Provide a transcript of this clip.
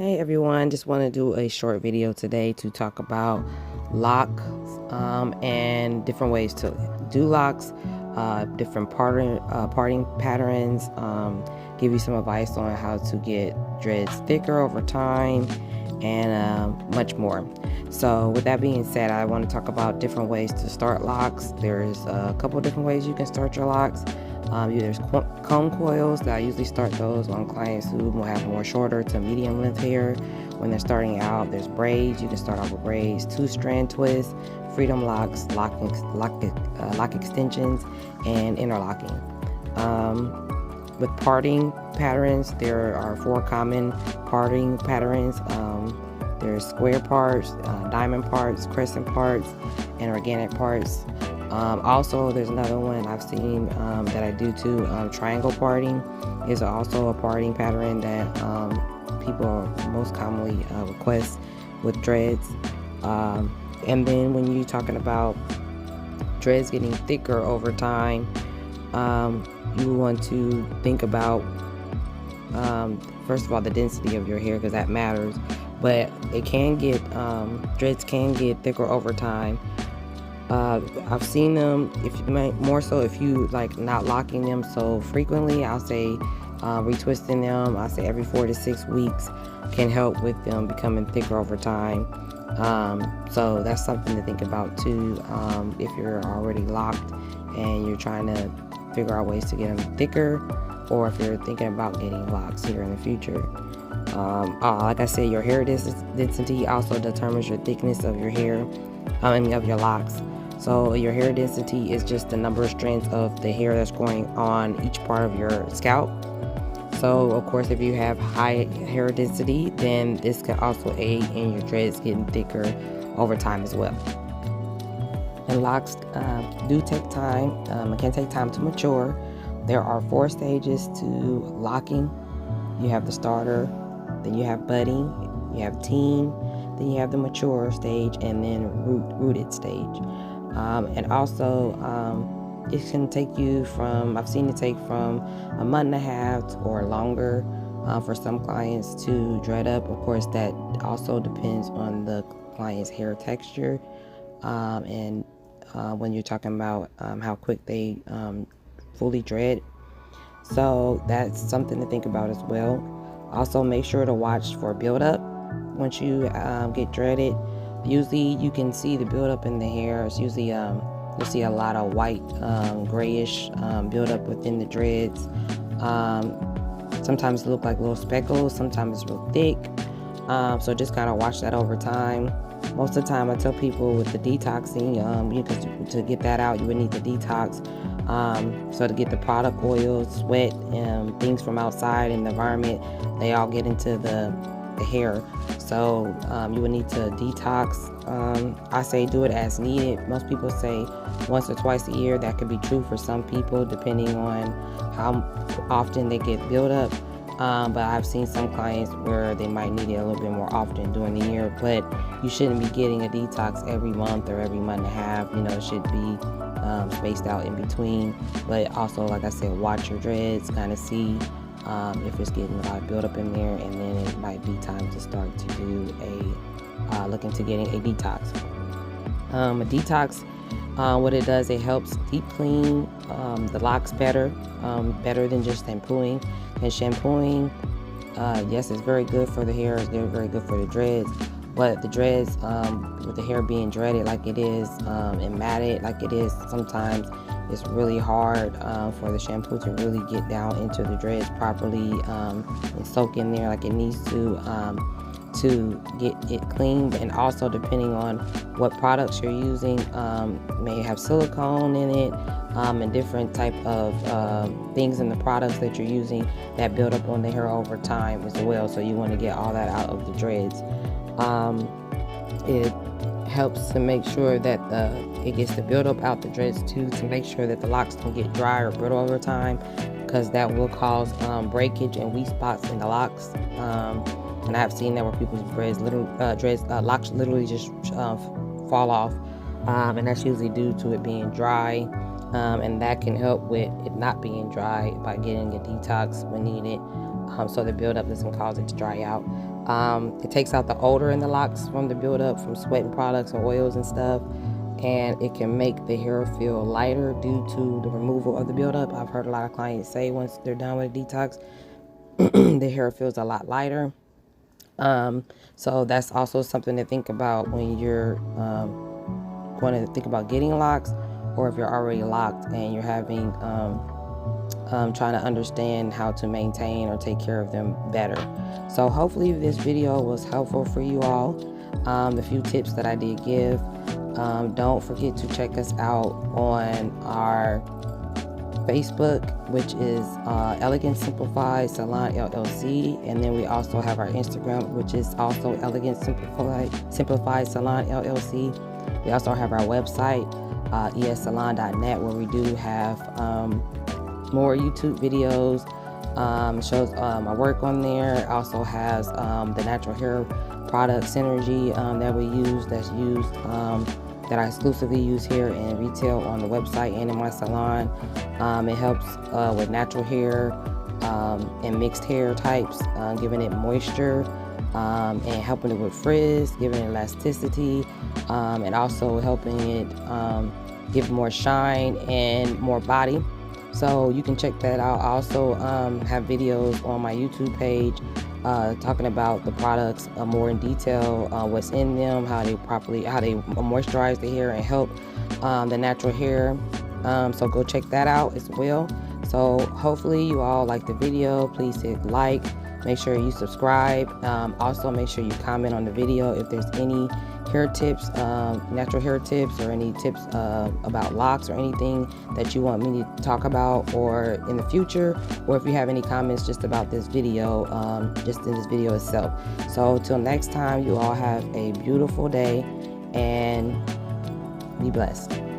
Hey everyone, just want to do a short video today to talk about locks and different ways to do locks, different parting patterns, give you some advice on how to get dreads thicker over time, and much more. So with that being said, I want to talk about different ways to start locks. There's a couple different ways you can start your locks. There's comb coils that I usually start those on clients who will have more shorter to medium length hair when they're starting out. There's braids. You can start off with braids, 2-strand twists, freedom locks, lock extensions, and interlocking. With parting patterns, there are 4 common parting patterns. There's square parts, diamond parts, crescent parts, and organic parts. Also, there's another one I've seen that I do too. Triangle parting is also a parting pattern that people most commonly request with dreads. And then when you're talking about dreads getting thicker over time, you want to think about first of all the density of your hair, because that matters. But it can get dreads can get thicker over time. I've seen them, if you more so if you like not locking them so frequently. I'll say retwisting them, I'll say every 4 to 6 weeks can help with them becoming thicker over time. So that's something to think about too, if you're already locked and you're trying to figure out ways to get them thicker, or if you're thinking about getting locks here in the future. Like I said, your hair density also determines your thickness of your hair, of your locks. So your hair density is just the number of strands of the hair that's growing on each part of your scalp. So of course, if you have high hair density, then this can also aid in your dreads getting thicker over time as well. And locks do take time. It can take time to mature. There are 4 stages to locking. You have the starter, then you have budding, you have teen, then you have the mature stage, and then rooted stage. And also, it can take you from, I've seen it take from a month and a half or longer for some clients to dread up. Of course, that also depends on the client's hair texture, and when you're talking about how quick they fully dread. So that's something to think about as well. Also, make sure to watch for buildup once you get dreaded. Usually you can see the buildup in the hair. It's usually you'll see a lot of white, grayish buildup within the dreads. Sometimes it look like little speckles, sometimes it's real thick. So just kind of watch that over time. Most of the time I tell people with the detoxing, to get that out, you would need the detox. So to get the product oils, sweat, and things from outside in the environment, they all get into the hair. So you would need to detox. I say do it as needed. Most people say once or twice a year. That could be true for some people depending on how often they get buildup. But I've seen some clients where they might need it a little bit more often during the year. But you shouldn't be getting a detox every month or every month and a half. It should be spaced out in between. But also, like I said, watch your dreads, kind of see if it's getting a lot of buildup in there, and then it might be time to start to do look into getting a detox. A detox, what it does, it helps deep clean the locks better than just shampooing. And shampooing, yes, it's very good for the hair. It's very good for the dreads. But the dreads, with the hair being dreaded like it is, and matted like it is, sometimes it's really hard for the shampoo to really get down into the dreads properly and soak in there like it needs to get it clean. And also, depending on what products you're using, may have silicone in it, and different type of things in the products that you're using that build up on the hair over time as well. So you want to get all that out of the dreads. It helps to make sure that it gets the buildup out the dreads too, to make sure that the locks don't get dry or brittle over time, because that will cause breakage and weak spots in the locks. And I've seen that where people's locks literally just fall off, and that's usually due to it being dry. And that can help with it not being dry by getting a detox when needed. so the buildup doesn't cause it to dry out. It takes out the odor in the locks from the buildup, from sweating products and oils and stuff, and it can make the hair feel lighter due to the removal of the buildup. I've heard a lot of clients say once they're done with a detox, the hair feels a lot lighter. So that's also something to think about when you're going to think about getting locks, or if you're already locked and you're having trying to understand how to maintain or take care of them better. So hopefully this video was helpful for you all. The few tips that I did give. Don't forget to check us out on our Facebook, which is Elegance Simplified Salon LLC, and then we also have our Instagram, which is also Elegance Simplified Salon LLC. We also have our website, essalon.net, where we do have more YouTube videos, shows my work on there. It also has the natural hair product Synergy that we use, that I exclusively use here in retail on the website and in my salon. It helps with natural hair and mixed hair types, giving it moisture and helping it with frizz, giving it elasticity, and also helping it give more shine and more body. So you can check that out. I also have videos on my YouTube page talking about the products more in detail, what's in them, how they moisturize the hair and help the natural hair. So go check that out as well. So hopefully you all like the video. Please hit like, make sure you subscribe. Also make sure you comment on the video if there's any hair tips, natural hair tips, or any tips about locks or anything that you want me to talk about or in the future, or if you have any comments just about this video, just in this video itself. So till next time, you all have a beautiful day and be blessed.